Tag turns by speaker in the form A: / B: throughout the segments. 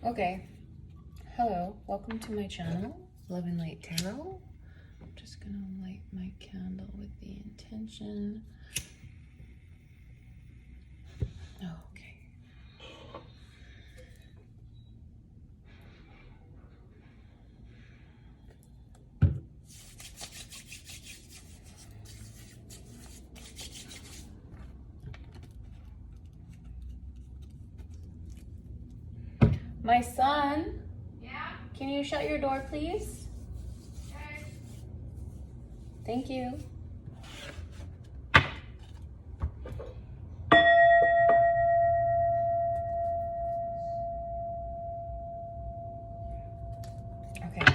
A: Okay, hello, welcome to my channel, Love and Light Tarot. I'm just gonna light my candle with the intention. Okay. My son?
B: Yeah?
A: Can you shut your door, please?
B: Okay.
A: Thank you. Okay.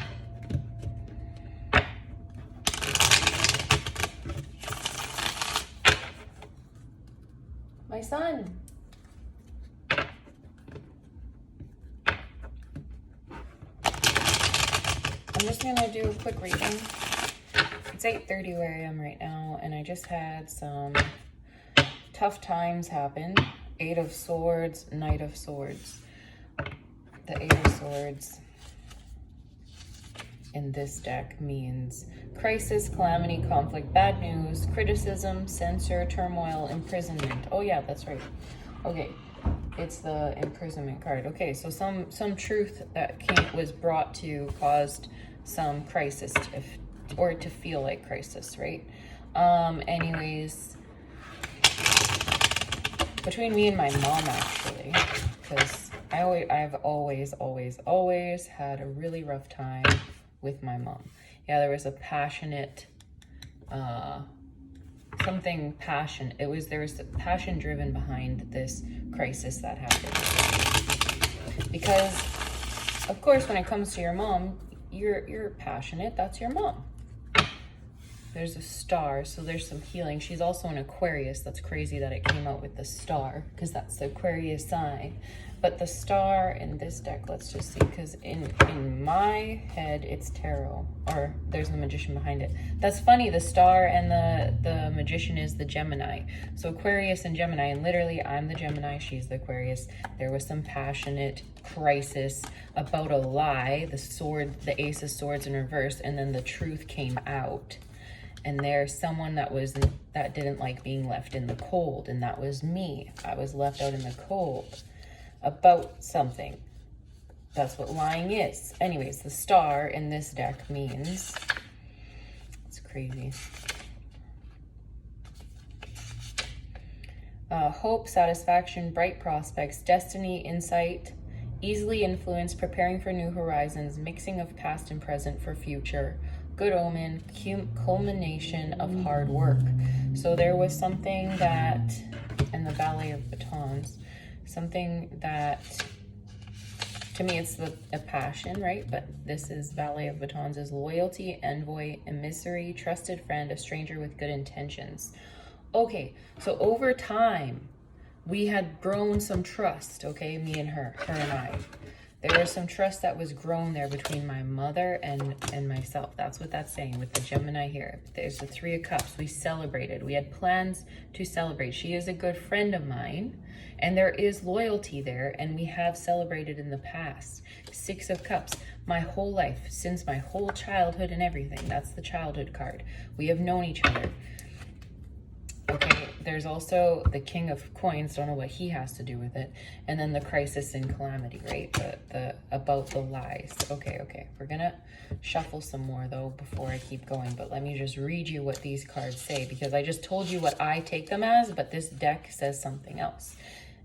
A: My son. I'm just gonna do a quick reading. It's 8:30 where I am right now, and I just had some tough times happen. 8 of Swords, Knight of Swords. The 8 of Swords in this deck means crisis, calamity, conflict, bad news, criticism, censor, turmoil, imprisonment. Oh yeah, that's right. Okay, it's the imprisonment card. Okay, so some truth that was brought to caused some crisis or to feel like crisis, right? Anyways, between me and my mom, actually, because I've always had a really rough time with my mom. Yeah, there was a passionate, something passion. There was a passion driven behind this crisis that happened. Because, of course, when it comes to your mom, you're passionate. That's your mom. There's a star, so there's some healing. She's also an Aquarius. That's crazy that it came out with the star, because that's the Aquarius sign. But the star in this deck, let's just see, because in my head, it's tarot, or there's the magician behind it. That's funny, the star and the magician is the Gemini. So Aquarius and Gemini, and literally I'm the Gemini, she's the Aquarius. There was some passionate crisis about a lie, the Ace of Swords in reverse, and then the truth came out. And there's someone that didn't like being left in the cold, and that was me. I was left out in the cold about something. That's what lying is. Anyways, the star in this deck means, it's crazy. Hope, satisfaction, bright prospects, destiny, insight, easily influenced, preparing for new horizons, mixing of past and present for future, good omen, culmination of hard work. So there was something that, in the Valley of Batons, something that, to me, it's a passion, right? But this is Valley of Batons is loyalty, envoy, emissary, trusted friend, a stranger with good intentions. Okay, so over time, we had grown some trust, okay? Me and her and I. There was some trust that was grown there between my mother and myself. That's what that's saying with the Gemini here. There's the 3 of Cups. We celebrated. We had plans to celebrate. She is a good friend of mine, and there is loyalty there, and we have celebrated in the past. 6 of Cups. My whole life, since my whole childhood and everything. That's the childhood card. We have known each other. Okay, there's also the King of Coins, don't know what he has to do with it, and then the crisis and calamity, right? The about the lies. Okay, we're gonna shuffle some more though before I keep going, but let me just read you what these cards say, because I just told you what I take them as, but this deck says something else,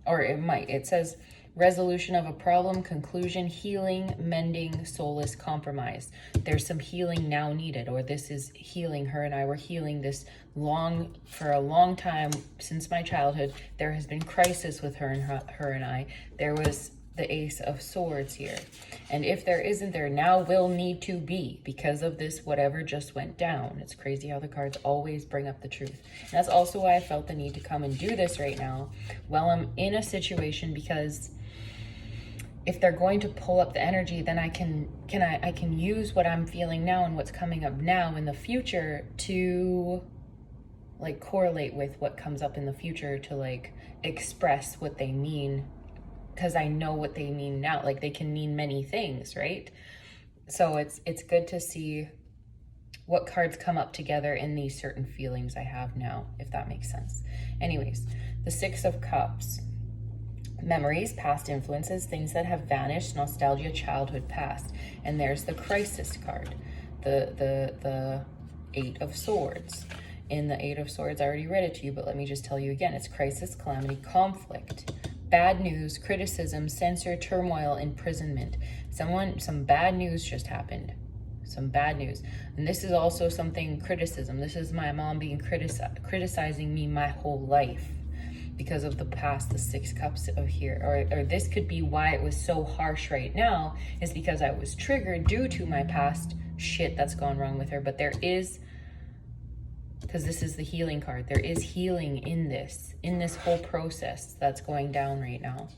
A: or it might. It says resolution of a problem, conclusion, healing, mending, solace, compromise. There's some healing now needed, or this is healing. Her and I were healing this for a long time since my childhood. There has been crisis with her and I. There was the Ace of Swords here. And if there isn't, there now will need to be, because of this whatever just went down. It's crazy how the cards always bring up the truth. And that's also why I felt the need to come and do this right now while I'm in a situation, because if they're going to pull up the energy, then I can use what I'm feeling now and what's coming up now in the future to like correlate with what comes up in the future, to like express what they mean because I know what they mean now. Like, they can mean many things, right? So it's good to see what cards come up together in these certain feelings I have now, if that makes sense. Anyways, the Six of Cups. Memories, past influences, things that have vanished, nostalgia, childhood, past. And there's the Crisis card, the Eight of Swords. In the Eight of Swords, I already read it to you, but let me just tell you again. It's crisis, calamity, conflict, bad news, criticism, censure, turmoil, imprisonment. Some bad news just happened. Some bad news. And this is also something, criticism. This is my mom being criticizing me my whole life because of the past, the Six Cups of here. Or this could be why it was so harsh right now, is because I was triggered due to my past shit that's gone wrong with her. But there is, because this is the healing card, there is healing in this whole process that's going down right now.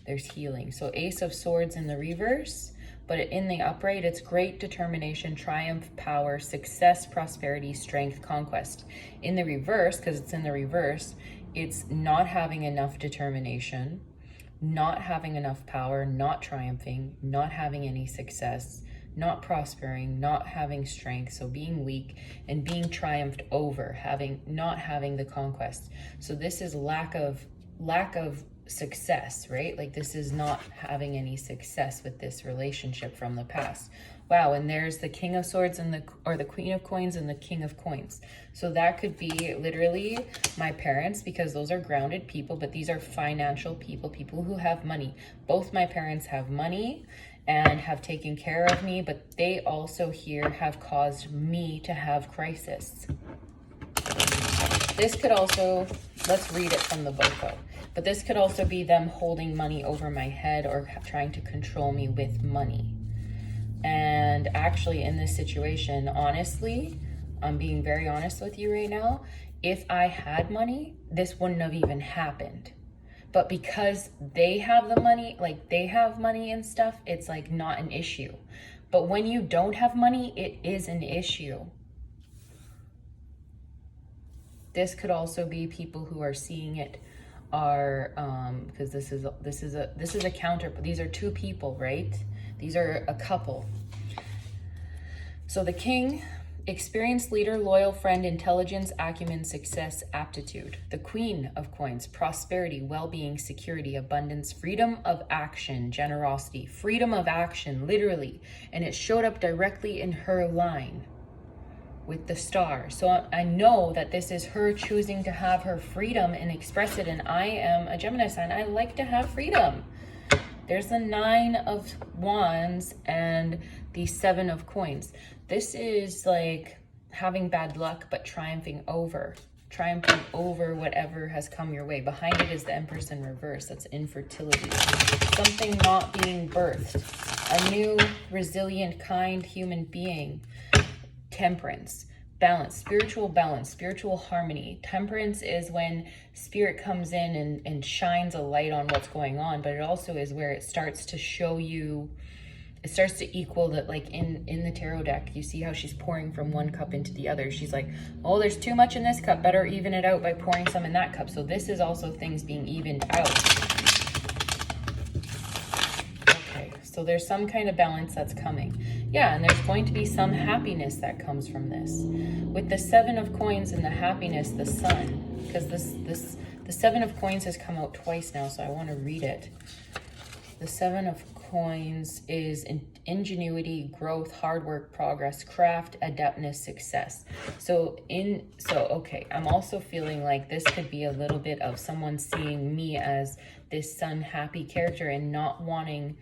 A: There's healing. So Ace of Swords in the reverse, but in the upright, it's great determination, triumph, power, success, prosperity, strength, conquest. In the reverse, because it's in the reverse, it's not having enough determination, not having enough power, not triumphing, not having any success, not prospering, not having strength, so being weak, and being triumphed over, not having the conquest. So this is lack of success, right? Like, this is not having any success with this relationship from the past. Wow, and there's the King of Swords and the Queen of Coins and the King of Coins. So that could be literally my parents, because those are grounded people, but these are financial people, people who have money. Both my parents have money and have taken care of me, but they also here have caused me to have crisis. This could also, let's read it from the book though, but this could also be them holding money over my head or trying to control me with money. And actually in this situation, honestly, I'm being very honest with you right now, if I had money, this wouldn't have even happened. But because they have the money, like they have money and stuff, it's like not an issue. But when you don't have money, it is an issue. This could also be people who are seeing it are, because this is a counter, but these are two people, right? These are a couple. So the King, experienced leader, loyal friend, intelligence, acumen, success, aptitude. The Queen of Coins, prosperity, well-being, security, abundance, freedom of action, generosity, freedom of action, literally. And it showed up directly in her line with the star. So I know that this is her choosing to have her freedom and express it. And I am a Gemini sign. I like to have freedom. There's the Nine of Wands and the Seven of Coins. This is like having bad luck, but triumphing over whatever has come your way. Behind it is the Empress in reverse. That's infertility. Something not being birthed. A new, resilient, kind human being. Temperance. Balance, spiritual harmony. Temperance is when spirit comes in and shines a light on what's going on, but it also is where it starts to show you, it starts to equal that, like in the tarot deck, you see how she's pouring from one cup into the other. She's like, oh, there's too much in this cup, better even it out by pouring some in that cup. So this is also things being evened out. Okay, so there's some kind of balance that's coming. Yeah, and there's going to be some happiness that comes from this. With the Seven of Coins and the happiness, the Sun, because the Seven of Coins has come out twice now, so I want to read it. The Seven of Coins is ingenuity, growth, hard work, progress, craft, adeptness, success. Okay, I'm also feeling like this could be a little bit of someone seeing me as this sun happy character and not wanting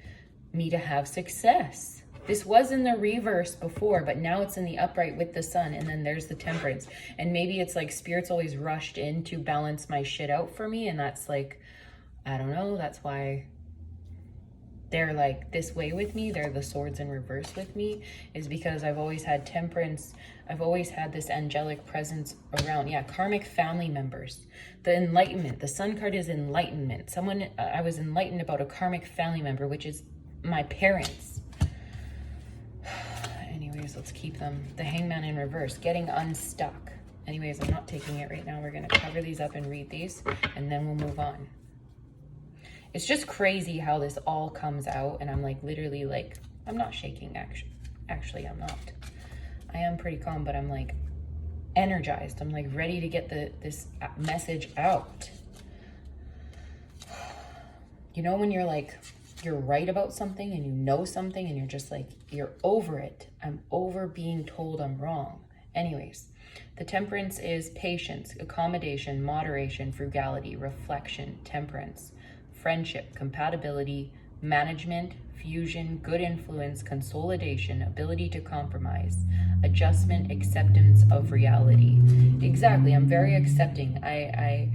A: me to have success. This was in the reverse before, but now it's in the upright with the Sun, and then there's the Temperance. And maybe it's like Spirit's always rushed in to balance my shit out for me, and that's like, I don't know, that's why they're like this way with me. They're the Swords in reverse with me, is because I've always had Temperance. I've always had this angelic presence around. Yeah, Karmic family members. The Enlightenment. The Sun card is enlightenment. I was enlightened about a Karmic family member, which is my parents. Anyways, let's keep them. The Hangman in reverse, getting unstuck. Anyways, I'm not taking it right now. We're going to cover these up and read these, and then we'll move on. it's just crazy how this all comes out. And I'm like, literally, like, I'm not shaking, actually I'm not. I am pretty calm, but I'm like energized. I'm like ready to get this message out. You know, when you're like, you're right about something and you know something and you're just like, you're over it. I'm over being told I'm wrong. Anyways, the temperance is patience, accommodation, moderation, frugality, reflection, temperance, friendship, compatibility, management, fusion, good influence, consolidation, ability to compromise, adjustment, acceptance of reality. Exactly. I'm very accepting. I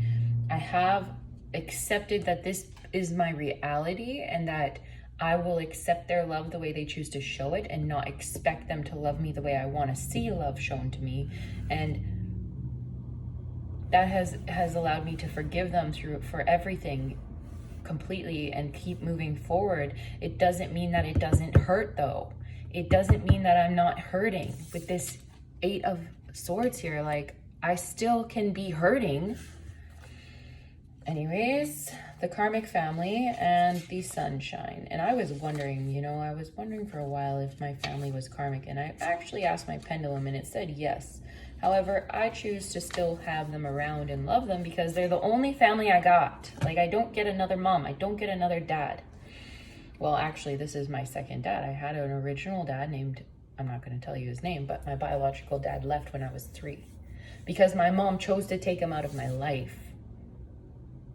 A: have accepted that this is my reality and that I will accept their love the way they choose to show it and not expect them to love me the way I want to see love shown to me. And that has allowed me to forgive them for everything completely and keep moving forward. It doesn't mean that it doesn't hurt though. It doesn't mean that I'm not hurting. With this 8 of Swords here, like, I still can be hurting. Anyways, the Karmic family and the sunshine. And I was wondering, you know, I was wondering for a while if my family was Karmic, and I actually asked my pendulum and it said yes. However, I choose to still have them around and love them because they're the only family I got. Like, I don't get another mom. I don't get another dad. Well, actually, this is my second dad. I had an original dad named, I'm not going to tell you his name, but my biological dad left when I was 3 because my mom chose to take him out of my life.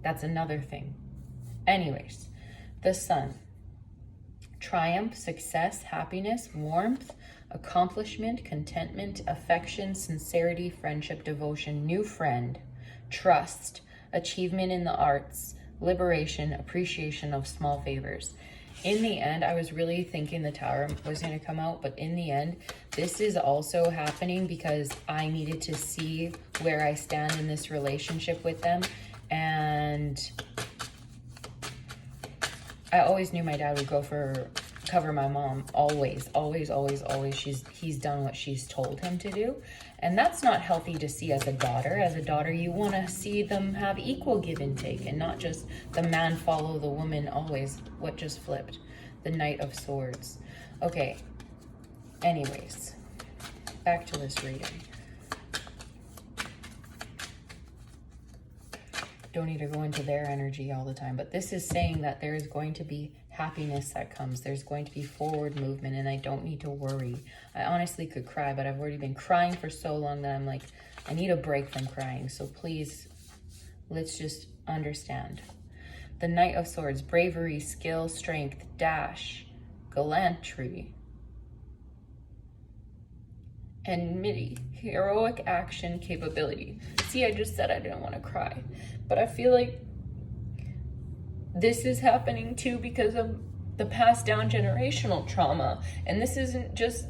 A: That's another thing. Anyways, the sun. Triumph, success, happiness, warmth, accomplishment, contentment, affection, sincerity, friendship, devotion, new friend, trust, achievement in the arts, liberation, appreciation of small favors. In the end, I was really thinking the Tower was going to come out, but in the end, this is also happening because I needed to see where I stand in this relationship with them. And I always knew my dad would go for cover my mom. Always. He's done what she's told him to do. And that's not healthy to see as a daughter. As a daughter, you want to see them have equal give and take and not just the man follow the woman always. What just flipped? The Knight of Swords. Okay. Anyways, back to this reading. Don't need to go into their energy all the time, but this is saying that there is going to be happiness that comes. There's going to be forward movement, and I don't need to worry. I honestly could cry, but I've already been crying for so long that I'm like, I need a break from crying. So please, let's just understand. The Knight of Swords, bravery, skill, strength, dash, gallantry, and MIDI, heroic action, capability. See, I just said I didn't want to cry, but I feel like this is happening too because of the passed down generational trauma. And this isn't just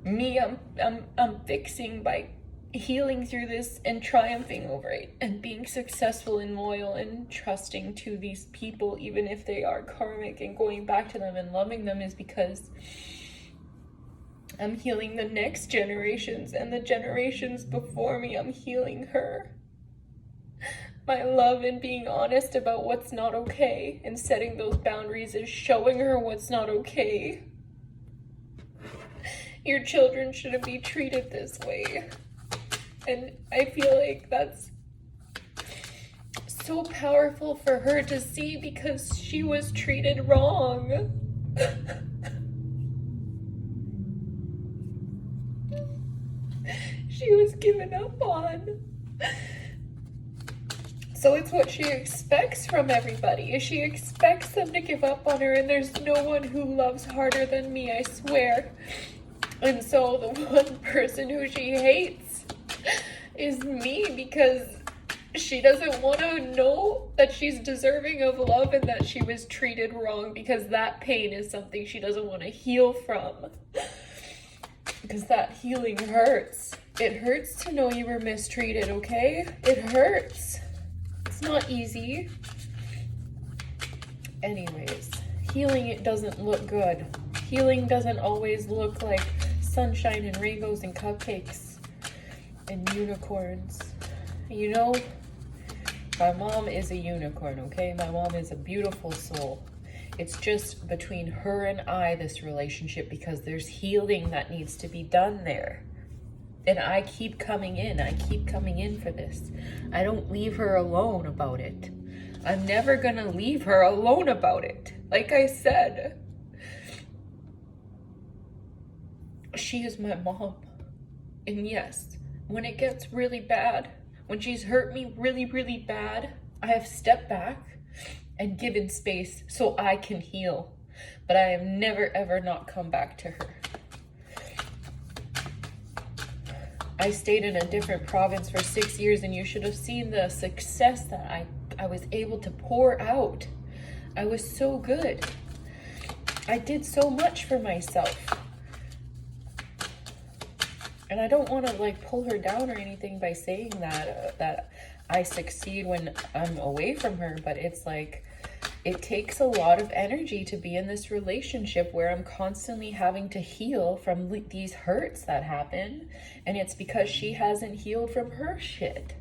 A: me. I'm fixing by healing through this and triumphing over it and being successful and loyal and trusting to these people, even if they are karmic, and going back to them and loving them is because I'm healing the next generations and the generations before me. I'm healing her. My love and being honest about what's not okay and setting those boundaries is showing her what's not okay. Your children shouldn't be treated this way. And I feel like that's so powerful for her to see because she was treated wrong. She was given up on. So it's what she expects from everybody. She expects them to give up on her, and there's no one who loves harder than me, I swear. And so the one person who she hates is me because she doesn't want to know that she's deserving of love and that she was treated wrong, because that pain is something she doesn't want to heal from. Because that healing hurts. It hurts to know you were mistreated, okay? It hurts. It's not easy. Anyways, healing, it doesn't look good. Healing doesn't always look like sunshine and rainbows and cupcakes and unicorns. You know, My mom is a unicorn, okay? My mom is a beautiful soul. It's just between her and I, this relationship, because there's healing that needs to be done there. And I keep coming in. I keep coming in for this. I don't leave her alone about it. I'm never gonna leave her alone about it. Like I said, she is my mom. And yes, when it gets really bad, when she's hurt me really, really bad, I have stepped back and given space so I can heal. But I have never, ever not come back to her. I stayed in a different province for 6 years, and you should have seen the success that I was able to pour out. I was so good. I did so much for myself. And I don't want to like pull her down or anything by saying that I succeed when I'm away from her, but it's like, it takes a lot of energy to be in this relationship where I'm constantly having to heal from these hurts that happen. And it's because she hasn't healed from her shit.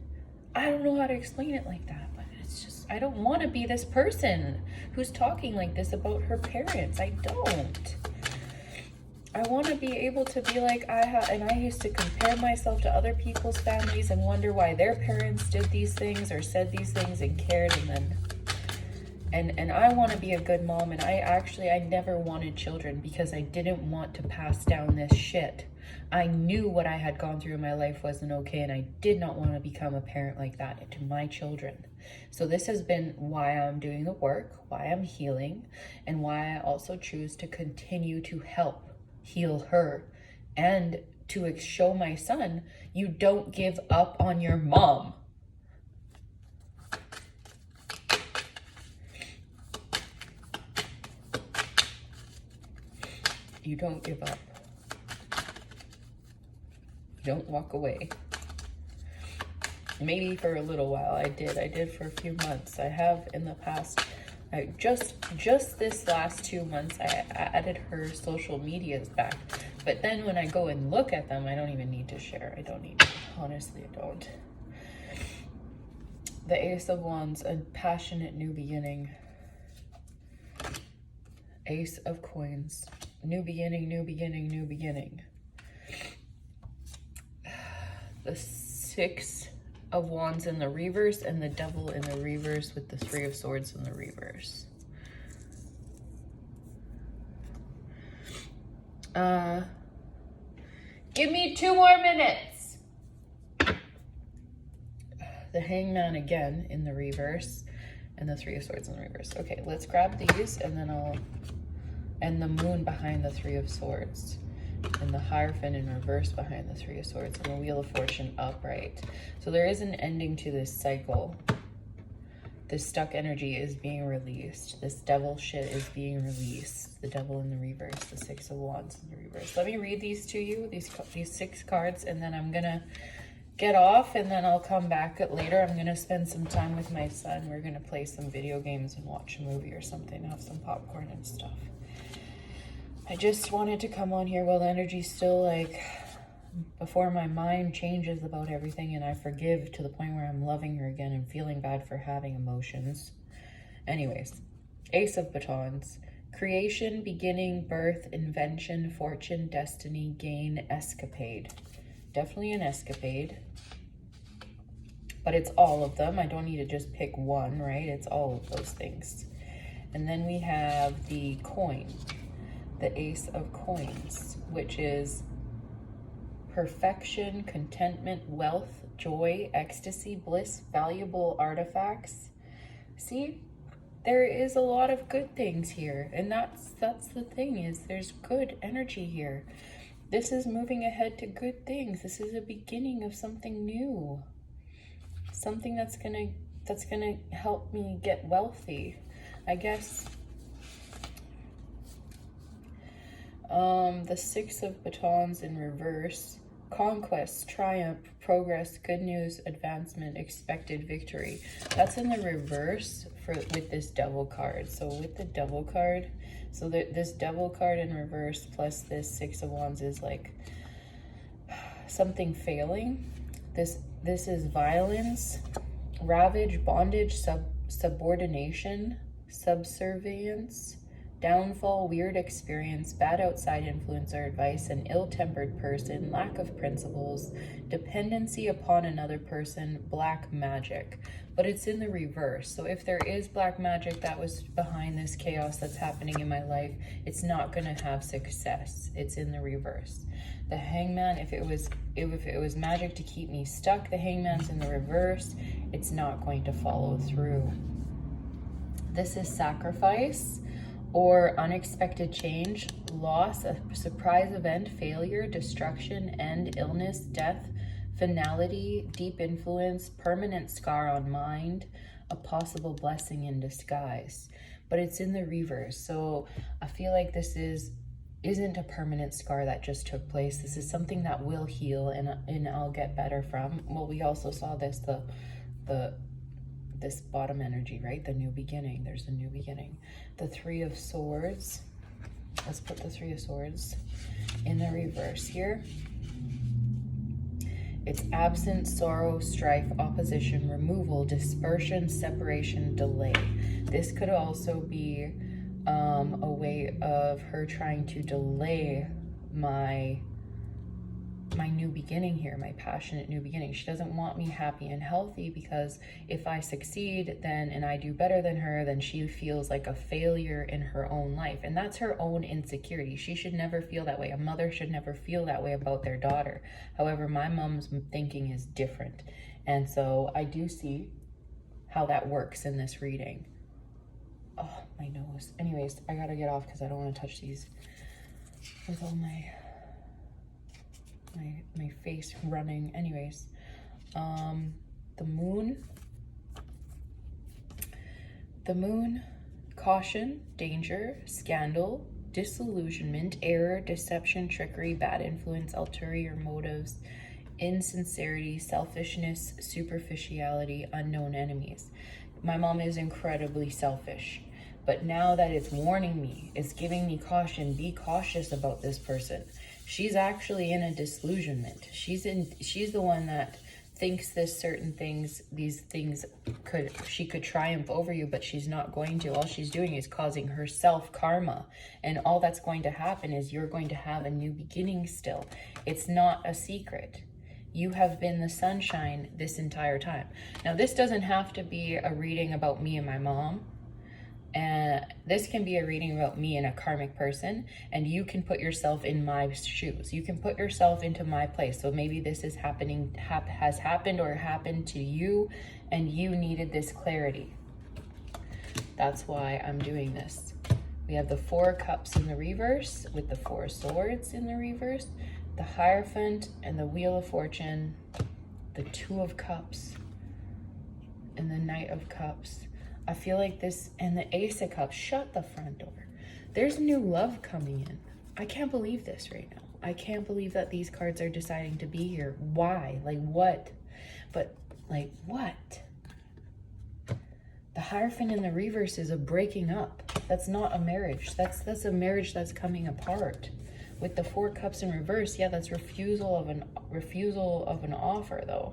A: I don't know how to explain it like that, but it's just, I don't want to be this person who's talking like this about her parents. I don't. I want to be able to be like and I used to compare myself to other people's families and wonder why their parents did these things or said these things and cared, and then and I want to be a good mom. And I never wanted children because I didn't want to pass down this shit. I knew what I had gone through in my life wasn't okay, and I did not want to become a parent like that to my children. So this has been why I'm doing the work, why I'm healing, and why I also choose to continue to help heal her and to show my son, you don't give up on your mom. You don't give up. You don't walk away. Maybe for a little while I did for a few months. I have in the past. Just this last 2 months, I added her social medias back. But then when I go and look at them, I don't even need to share. I don't need to. Honestly, I don't. The Ace of Wands, a passionate new beginning. Ace of Coins, new beginning, new beginning, new beginning. The Six of Wands in the reverse and the Devil in the reverse with the Three of Swords in the reverse. Give me 2 more minutes. The Hangman again in the reverse and the Three of Swords in the reverse. Okay, let's grab these and then and the Moon behind the Three of Swords. And the Hierophant in reverse behind the Three of Swords, and the Wheel of Fortune upright. So there is an ending to this cycle. This stuck energy is being released. This devil shit is being released. The Devil in the reverse, the Six of Wands in the reverse. Let me read these to you, these 6 cards, and then I'm gonna get off, and then I'll come back later. I'm gonna spend some time with my son. We're gonna play some video games and watch a movie or something, have some popcorn and stuff. I just wanted to come on here while the energy's still like, before my mind changes about everything and I forgive to the point where I'm loving her again and feeling bad for having emotions. Anyways, Ace of Batons. Creation, beginning, birth, invention, fortune, destiny, gain, escapade. Definitely an escapade. But it's all of them. I don't need to just pick one, right? It's all of those things. And then we have the coin. The Ace of Coins, which is perfection, contentment, wealth, joy, ecstasy, bliss, valuable artifacts. See, there is a lot of good things here, and that's the thing, is there's good energy here. This is moving ahead to good things. This is a beginning of something new, something that's gonna help me get wealthy, I guess. The Six of Batons in reverse. Conquest, triumph, progress, good news, advancement, expected victory. That's in the reverse with this Devil card. So with the Devil card, so this Devil card in reverse plus this Six of Wands is like something failing. This is violence, ravage, bondage, subordination, subservience, downfall, weird experience, bad outside influence or advice, an ill-tempered person, lack of principles, dependency upon another person, black magic. But it's in the reverse. So if there is black magic that was behind this chaos that's happening in my life, it's not going to have success. It's in the reverse. The hangman, if it was magic to keep me stuck, the hangman's in the reverse. It's not going to follow through. This is sacrifice or unexpected change, loss, a surprise event, failure, destruction, end, illness, death, finality, deep influence, permanent scar on mind, a possible blessing in disguise. But it's in the reverse. So I feel like this isn't a permanent scar that just took place. This is something that will heal and I'll get better from. Well, we also saw this, this bottom energy, right? The new beginning. There's the new beginning. The Three of Swords. Let's put the Three of Swords in the reverse here. It's absence, sorrow, strife, opposition, removal, dispersion, separation, delay. This could also be a way of her trying to delay my new beginning here, my passionate new beginning. She doesn't want me happy and healthy, because if I succeed then and I do better than her, then she feels like a failure in her own life. And that's her own insecurity. She should never feel that way. A mother should never feel that way about their daughter. However, my mom's thinking is different. And so I do see how that works in this reading. Oh, my nose. Anyways, I gotta get off because I don't want to touch these with all my face running. Anyways, the moon, caution, danger, scandal, disillusionment, error, deception, trickery, bad influence, ulterior motives, insincerity, selfishness, superficiality, unknown enemies. My mom is incredibly selfish, but now that it's warning me, it's giving me caution. Be cautious about this person. She's actually in a disillusionment. She's the one that thinks these things she could triumph over you, but she's not going to. All she's doing is causing herself karma. And all that's going to happen is you're going to have a new beginning still. It's not a secret. You have been the sunshine this entire time. Now, this doesn't have to be a reading about me and my mom. And this can be a reading about me and a karmic person, and you can put yourself in my shoes. You can put yourself into my place. So maybe this is has happened or happened to you, and you needed this clarity. That's why I'm doing this. We have the Four of Cups in the reverse with the Four of Swords in the reverse, the Hierophant and the Wheel of Fortune, the Two of Cups and the Knight of Cups. I feel like this, and the Ace of Cups. Shut the front door. There's new love coming in. I can't believe this right now. I can't believe that these cards are deciding to be here. Why? Like what? But like what? The Hierophant in the reverse is a breaking up. That's not a marriage. That's a marriage that's coming apart. With the Four Cups in reverse, yeah, that's refusal of an offer though.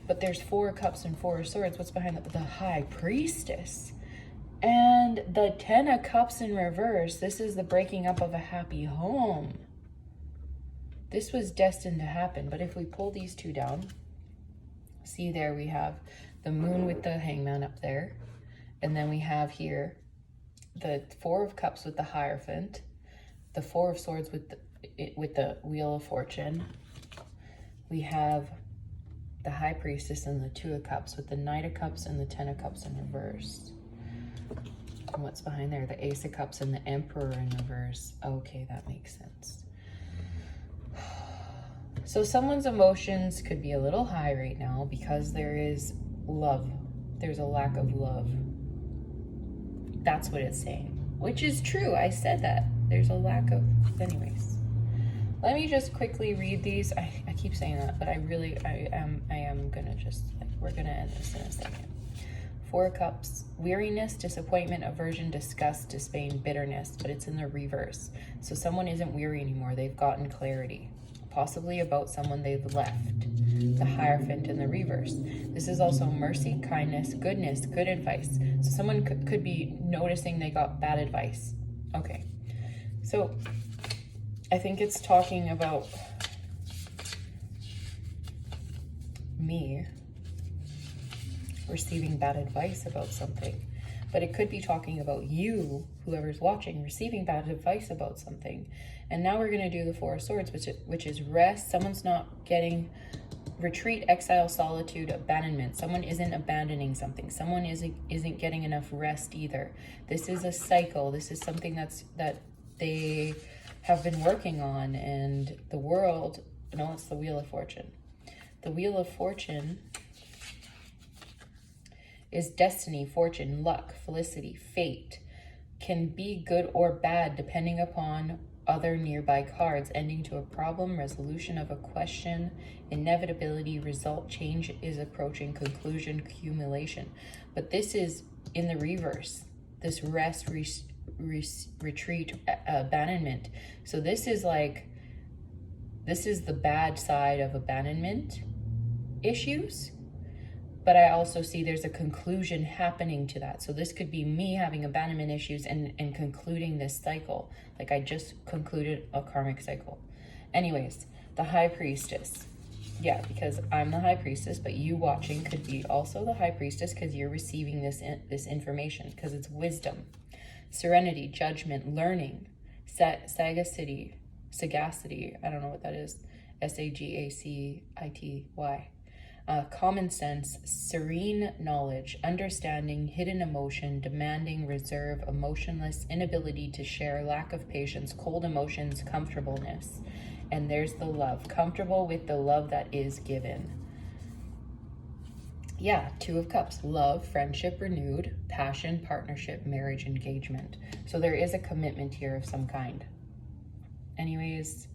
A: But there's Four Cups and Four of Swords. What's behind the High Priestess? And the Ten of Cups in reverse. This is the breaking up of a happy home. This was destined to happen. But if we pull these two down, see there we have the Moon with the Hangman up there. And then we have here the Four of Cups with the Hierophant. The Four of Swords with the Wheel of Fortune. We have the High Priestess and the Two of Cups with the Knight of Cups and the Ten of Cups in reverse. And what's behind there? The Ace of Cups and the Emperor in reverse. Okay, that makes sense. So someone's emotions could be a little high right now because there is love. There's a lack of love. That's what it's saying, which is true. I said that. There's a lack of, anyways. Let me just quickly read these. I keep saying that, but I am gonna just, we're gonna end this in a second. Four of Cups, weariness, disappointment, aversion, disgust, disdain, bitterness, but it's in the reverse. So someone isn't weary anymore. They've gotten clarity, possibly about someone they've left. the Hierophant in the reverse. This is also mercy, kindness, goodness, good advice. So someone could be noticing they got bad advice. Okay, so I think it's talking about me receiving bad advice about something. But it could be talking about you, whoever's watching, receiving bad advice about something. And now we're going to do the Four of Swords, which is rest. Someone's not getting retreat, exile, solitude, abandonment. Someone isn't abandoning something. Someone isn't getting enough rest either. This is a cycle. This is something that they have been working on. And the world, no, it's the Wheel of Fortune. The Wheel of Fortune is destiny, fortune, luck, felicity, fate. Can be good or bad depending upon other nearby cards, ending to a problem, resolution of a question, inevitability, result, change is approaching, conclusion, accumulation. But this is in the reverse, this rest, retreat, abandonment. So this is the bad side of abandonment issues. But I also see there's a conclusion happening to that. So this could be me having abandonment issues and concluding this cycle. Like I just concluded a karmic cycle. Anyways, the High Priestess. Yeah, because I'm the High Priestess, but you watching could be also the High Priestess because you're receiving this information, because it's wisdom, serenity, judgment, learning, sagacity, I don't know what that is, Sagacity. Common sense, serene knowledge, understanding, hidden emotion, demanding, reserve, emotionless, inability to share, lack of patience, cold emotions, comfortableness. And there's the love, comfortable with the love that is given. Yeah, Two of Cups, love, friendship renewed, passion, partnership, marriage, engagement. So there is a commitment here of some kind. Anyways,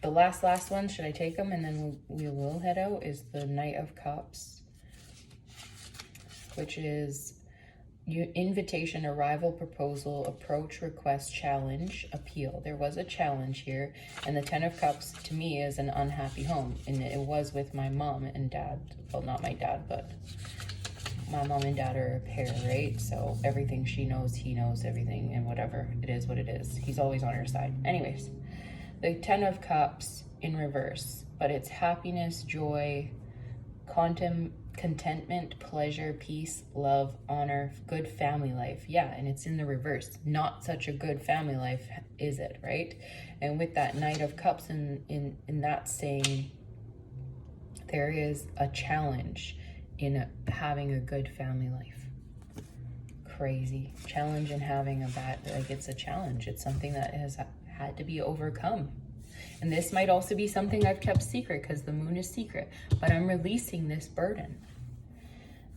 A: the last one, should I take them and then we will head out, is the Knight of Cups, which is invitation, arrival, proposal, approach, request, challenge, appeal. There was a challenge here. And the Ten of Cups to me is an unhappy home. And it was with my mom and dad. Well, not my dad, but my mom and dad are a pair, right? So everything she knows, he knows everything, and whatever. It is what it is. He's always on her side. Anyways. The Ten of Cups in reverse, but it's happiness, joy, contentment, pleasure, peace, love, honor, good family life. Yeah, and it's in the reverse. Not such a good family life, is it, right? And with that Knight of Cups in that saying, there is a challenge in having a good family life. Crazy. Challenge in having a bad, like it's a challenge. It's something that has had to be overcome. And this might also be something I've kept secret because the moon is secret, but I'm releasing this burden.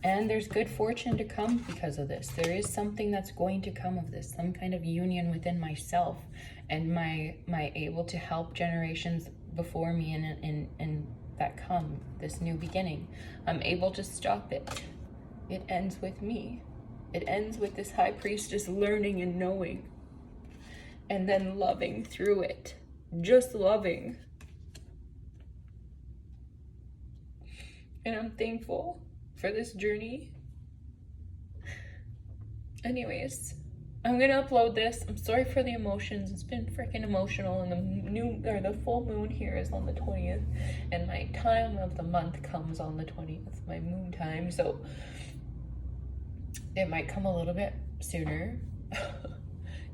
A: And there's good fortune to come because of this. There is something that's going to come of this, some kind of union within myself and my able to help generations before me and that come, this new beginning. I'm able to stop it. It ends with me. It ends with this High Priestess learning and knowing. And then loving through it. Just loving. And I'm thankful for this journey. Anyways, I'm gonna upload this. I'm sorry for the emotions. It's been freaking emotional, and the full moon here is on the 20th, and my time of the month comes on the 20th, my moon time, so it might come a little bit sooner.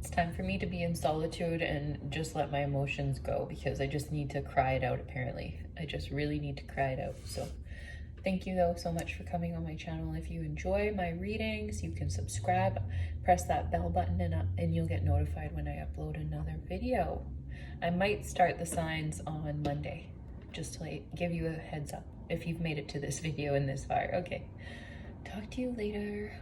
A: It's time for me to be in solitude and just let my emotions go, because I just need to cry it out, apparently. I just really need to cry it out. So thank you though so much for coming on my channel. If you enjoy my readings, you can subscribe, press that bell button, and you'll get notified when I upload another video. I might start the signs on Monday, just to give you a heads up if you've made it to this video and this far. Okay, talk to you later.